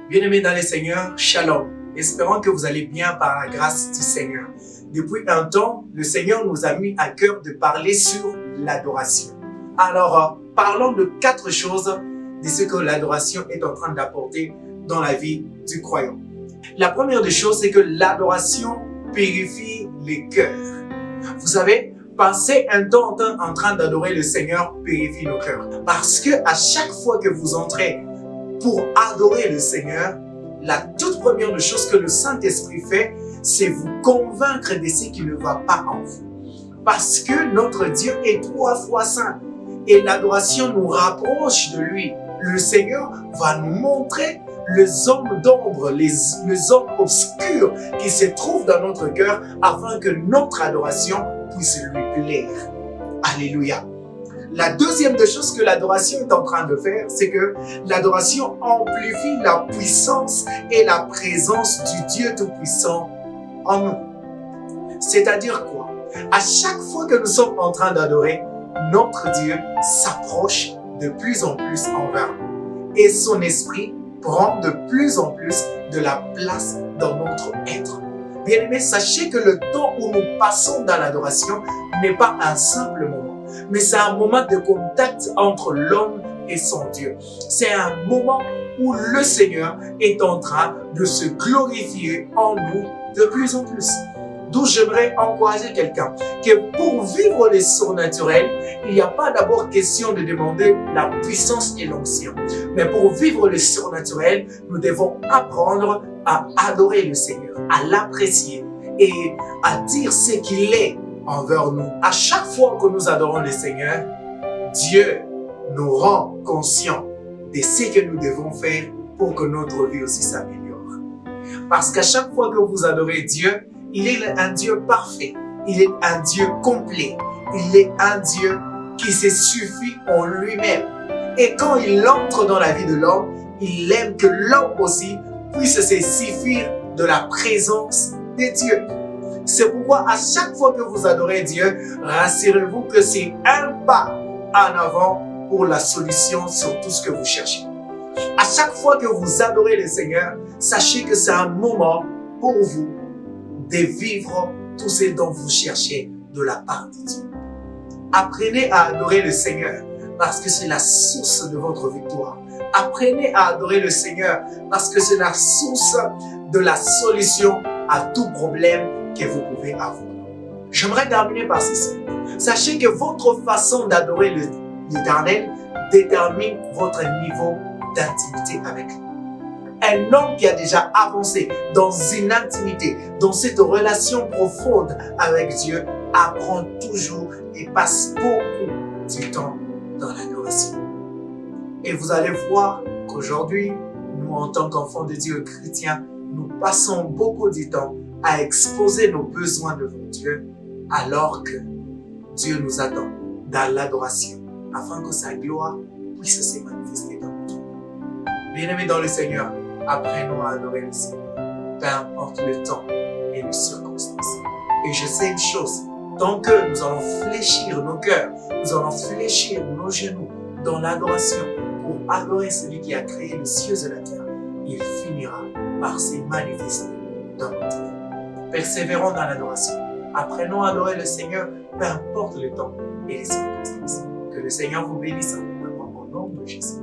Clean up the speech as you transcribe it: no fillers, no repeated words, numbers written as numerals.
Bien-aimés dans le Seigneur, Shalom. Espérons que vous allez bien par la grâce du Seigneur. Depuis un temps, le Seigneur nous a mis à cœur de parler sur l'adoration. Alors, parlons de 4 choses de ce que l'adoration est en train d'apporter dans la vie du croyant. La première des choses, c'est que l'adoration purifie les cœurs. Vous savez, passer un temps en train d'adorer le Seigneur purifie nos cœurs. Parce que à chaque fois que vous entrez pour adorer le Seigneur, la toute première des choses que le Saint-Esprit fait, c'est vous convaincre de ce qui ne va pas en vous. Parce que notre Dieu est 3 fois saint et l'adoration nous rapproche de lui. Le Seigneur va nous montrer les hommes d'ombre, les hommes obscurs qui se trouvent dans notre cœur afin que notre adoration puisse lui plaire. Alléluia. La deuxième des choses que l'adoration est en train de faire, c'est que l'adoration amplifie la puissance et la présence du Dieu Tout-Puissant en nous. C'est-à-dire quoi? À chaque fois que nous sommes en train d'adorer, notre Dieu s'approche de plus en plus envers nous. Et son esprit prend de plus en plus de la place dans notre être. Bien-aimés, sachez que le temps où nous passons dans l'adoration n'est pas un simple moment, mais c'est un moment de contact entre l'homme et son Dieu. C'est un moment où le Seigneur est en train de se glorifier en nous de plus en plus. D'où j'aimerais encourager quelqu'un que pour vivre les surnaturels, il n'y a pas d'abord question de demander la puissance et l'onction. Mais pour vivre les surnaturels, nous devons apprendre à adorer le Seigneur, à l'apprécier et à dire ce qu'il est envers nous. À chaque fois que nous adorons le Seigneur, Dieu nous rend conscients de ce que nous devons faire pour que notre vie aussi s'améliore. Parce qu'à chaque fois que vous adorez Dieu, il est un Dieu parfait, il est un Dieu complet, il est un Dieu qui se suffit en lui-même. Et quand il entre dans la vie de l'homme, il aime que l'homme aussi puisse se suffire de la présence de Dieu. C'est pourquoi à chaque fois que vous adorez Dieu, rassurez-vous que c'est un pas en avant pour la solution sur tout ce que vous cherchez. À chaque fois que vous adorez le Seigneur, sachez que c'est un moment pour vous de vivre tout ce dont vous cherchez de la part de Dieu. Apprenez à adorer le Seigneur parce que c'est la source de votre victoire. Apprenez à adorer le Seigneur parce que c'est la source de la solution à tout problème que vous pouvez avoir. J'aimerais terminer par ceci. Sachez que votre façon d'adorer l'Éternel détermine votre niveau d'intimité avec lui. Un homme qui a déjà avancé dans une intimité, dans cette relation profonde avec Dieu, apprend toujours et passe beaucoup du temps dans l'adoration. Et vous allez voir qu'aujourd'hui, nous en tant qu'enfants de Dieu chrétiens, nous passons beaucoup du temps à exposer nos besoins devant Dieu, alors que Dieu nous attend dans l'adoration, afin que sa gloire puisse se manifester dans notre vie. Bien-aimés dans le Seigneur, apprenons à adorer le Seigneur, peu importe le temps et les circonstances. Et je sais une chose, tant que nous allons fléchir nos cœurs, nous allons fléchir nos genoux dans l'adoration pour adorer celui qui a créé les cieux et la terre, il finira par se manifester dans notre vie. Persévérons dans l'adoration. Apprenons à adorer le Seigneur, peu importe le temps et les circonstances. Que le Seigneur vous bénisse au nom de Jésus.